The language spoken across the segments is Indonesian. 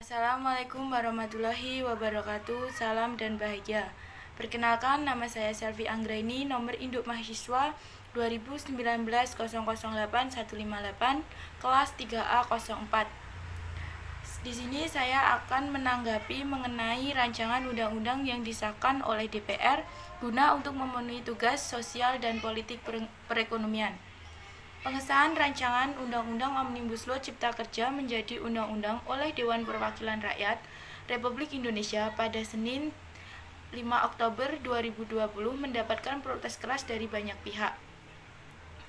Assalamualaikum warahmatullahi wabarakatuh. Salam dan bahagia. Perkenalkan, nama saya Selvi Anggraini, nomor induk mahasiswa 2019-008158, kelas 3A04. Di sini saya akan menanggapi mengenai rancangan undang-undang yang disahkan oleh DPR guna untuk memenuhi tugas sosial dan politik perekonomian. Pengesahan rancangan Undang-Undang Omnibus Law Cipta Kerja menjadi undang-undang oleh Dewan Perwakilan Rakyat Republik Indonesia pada Senin 5 Oktober 2020 mendapatkan protes keras dari banyak pihak.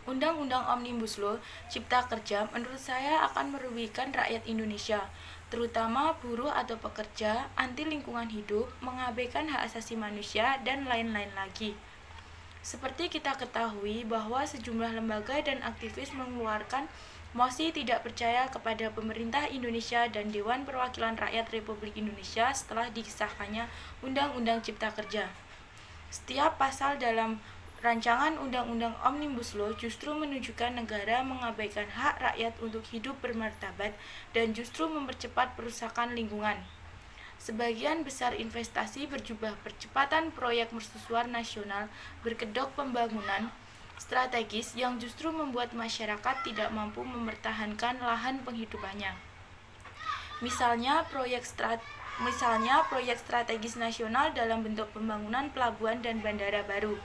Undang-Undang Omnibus Law Cipta Kerja menurut saya akan merugikan rakyat Indonesia, terutama buruh atau pekerja, anti lingkungan hidup, mengabaikan hak asasi manusia, dan lain-lain lagi. Seperti kita ketahui bahwa sejumlah lembaga dan aktivis mengeluarkan mosi tidak percaya kepada pemerintah Indonesia dan Dewan Perwakilan Rakyat Republik Indonesia setelah disahkannya Undang-Undang Cipta Kerja. Setiap pasal dalam rancangan Undang-Undang Omnibus Law justru menunjukkan negara mengabaikan hak rakyat untuk hidup bermartabat dan justru mempercepat perusakan lingkungan. Sebagian besar investasi berjubah percepatan proyek mercusuar nasional berkedok pembangunan strategis yang justru membuat masyarakat tidak mampu mempertahankan lahan penghidupannya. Misalnya proyek strategis nasional dalam bentuk pembangunan pelabuhan dan bandara baru,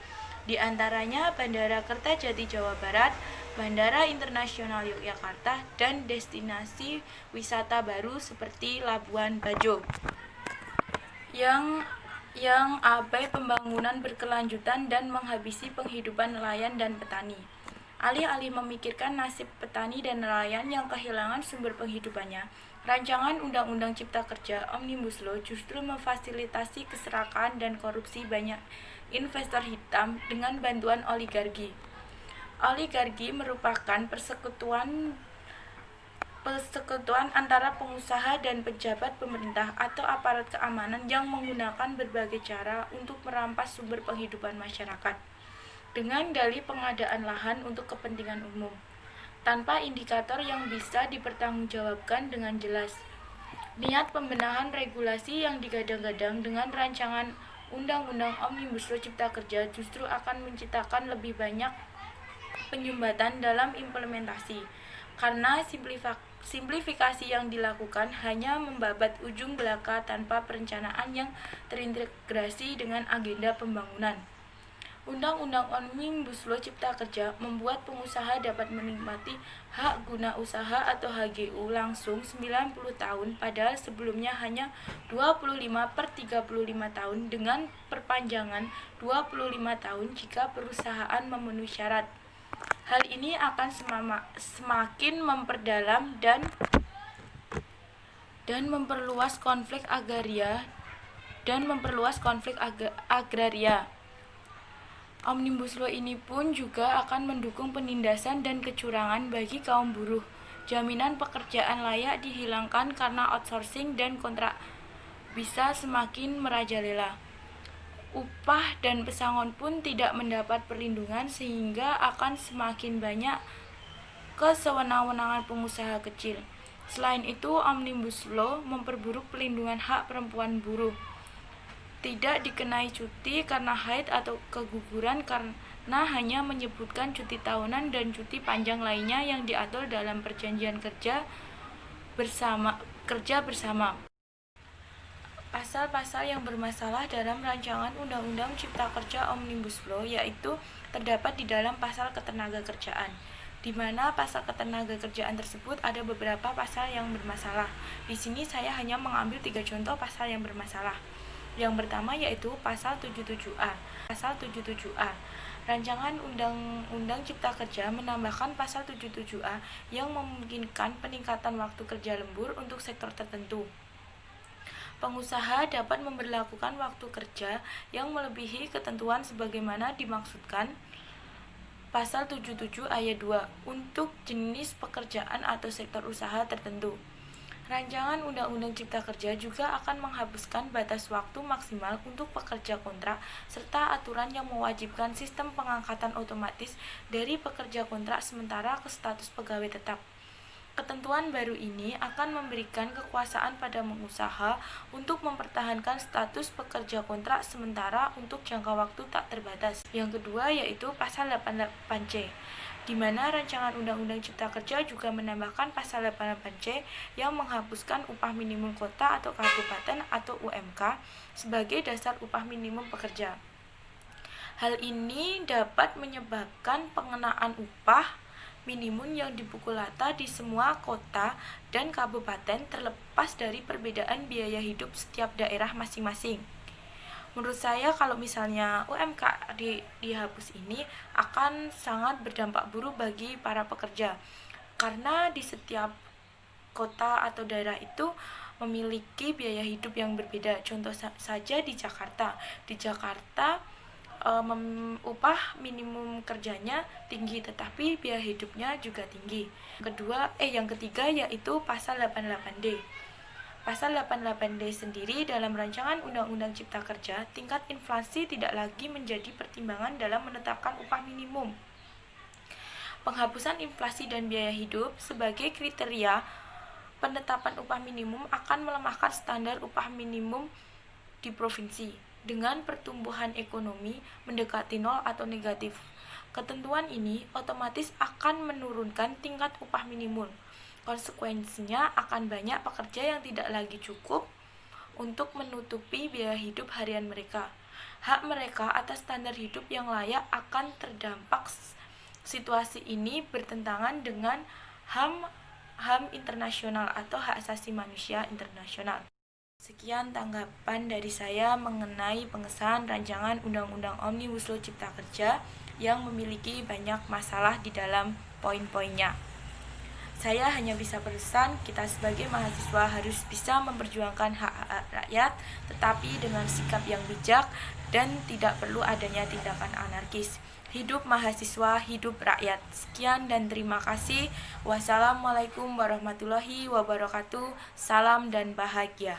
di antaranya Bandara Kertajati Jawa Barat, Bandara Internasional Yogyakarta, dan destinasi wisata baru seperti Labuan Bajo yang abai pembangunan berkelanjutan dan menghabisi penghidupan nelayan dan petani. Alih-alih memikirkan nasib petani dan nelayan yang kehilangan sumber penghidupannya, rancangan Undang-Undang Cipta Kerja Omnibus Law justru memfasilitasi keserakahan dan korupsi banyak investor hitam dengan bantuan oligarki. Oligarki merupakan persekutuan antara pengusaha dan pejabat pemerintah atau aparat keamanan yang menggunakan berbagai cara untuk merampas sumber penghidupan masyarakat dengan dalih pengadaan lahan untuk kepentingan umum tanpa indikator yang bisa dipertanggungjawabkan dengan jelas. Niat pembenahan regulasi yang digadang-gadang dengan rancangan Undang-Undang Omnibus Law Cipta Kerja justru akan menciptakan lebih banyak penyumbatan dalam implementasi, karena simplifikasi yang dilakukan hanya membabat ujung belaka tanpa perencanaan yang terintegrasi dengan agenda pembangunan. Undang-Undang Omnibus Law Cipta Kerja membuat pengusaha dapat menikmati hak guna usaha atau HGU langsung 90 tahun, padahal sebelumnya hanya 25/35 tahun dengan perpanjangan 25 tahun jika perusahaan memenuhi syarat. Hal ini akan semakin memperdalam dan memperluas konflik agraria. Omnibus Law ini pun juga akan mendukung penindasan dan kecurangan bagi kaum buruh. Jaminan pekerjaan layak dihilangkan karena outsourcing dan kontrak bisa semakin merajalela. Upah dan pesangon pun tidak mendapat perlindungan sehingga akan semakin banyak kesewenang-wenangan pengusaha kecil. Selain itu, Omnibus Law memperburuk pelindungan hak perempuan buruh. Tidak dikenai cuti karena haid atau keguguran karena hanya menyebutkan cuti tahunan dan cuti panjang lainnya yang diatur dalam perjanjian kerja bersama. Pasal-pasal yang bermasalah dalam rancangan Undang-Undang Cipta Kerja Omnibus Law yaitu terdapat di dalam pasal ketenagakerjaan, di mana pasal ketenagakerjaan tersebut ada beberapa pasal yang bermasalah. Di sini saya hanya mengambil 3 contoh pasal yang bermasalah. Yang pertama yaitu pasal 77A. Pasal 77A. Rancangan Undang-Undang Cipta Kerja menambahkan pasal 77A yang memungkinkan peningkatan waktu kerja lembur untuk sektor tertentu. Pengusaha dapat memberlakukan waktu kerja yang melebihi ketentuan sebagaimana dimaksudkan pasal 77 ayat 2 untuk jenis pekerjaan atau sektor usaha tertentu. Rancangan Undang-Undang Cipta Kerja juga akan menghapuskan batas waktu maksimal untuk pekerja kontrak serta aturan yang mewajibkan sistem pengangkatan otomatis dari pekerja kontrak sementara ke status pegawai tetap. Ketentuan baru ini akan memberikan kekuasaan pada pengusaha untuk mempertahankan status pekerja kontrak sementara untuk jangka waktu tak terbatas. Yang kedua yaitu pasal 88C, di mana rancangan Undang-Undang Cipta Kerja juga menambahkan pasal 88C yang menghapuskan upah minimum kota atau kabupaten atau UMK sebagai dasar upah minimum pekerja. Hal ini dapat menyebabkan pengenaan upah minimum yang dipukul rata di semua kota dan kabupaten terlepas dari perbedaan biaya hidup setiap daerah masing-masing. Menurut saya kalau misalnya UMK dihapus ini akan sangat berdampak buruk bagi para pekerja, karena di setiap kota atau daerah itu memiliki biaya hidup yang berbeda. Contoh saja di Jakarta. Di Jakarta upah minimum kerjanya tinggi tetapi biaya hidupnya juga tinggi. Yang ketiga yaitu pasal 88D. Pasal 88D sendiri dalam rancangan Undang-Undang Cipta Kerja, tingkat inflasi tidak lagi menjadi pertimbangan dalam menetapkan upah minimum. Penghapusan inflasi dan biaya hidup sebagai kriteria penetapan upah minimum akan melemahkan standar upah minimum di provinsi dengan pertumbuhan ekonomi mendekati nol atau negatif. Ketentuan ini otomatis akan menurunkan tingkat upah minimum. Konsekuensinya akan banyak pekerja yang tidak lagi cukup untuk menutupi biaya hidup harian mereka. Hak mereka atas standar hidup yang layak akan terdampak. Situasi ini bertentangan dengan HAM internasional atau hak asasi manusia internasional. Sekian tanggapan dari saya mengenai pengesahan rancangan Undang-Undang Omnibus Law Cipta Kerja yang memiliki banyak masalah di dalam poin-poinnya. Saya hanya bisa berpesan, kita sebagai mahasiswa harus bisa memperjuangkan hak-hak rakyat, tetapi dengan sikap yang bijak dan tidak perlu adanya tindakan anarkis. Hidup mahasiswa, hidup rakyat. Sekian dan terima kasih. Wassalamualaikum warahmatullahi wabarakatuh. Salam dan bahagia.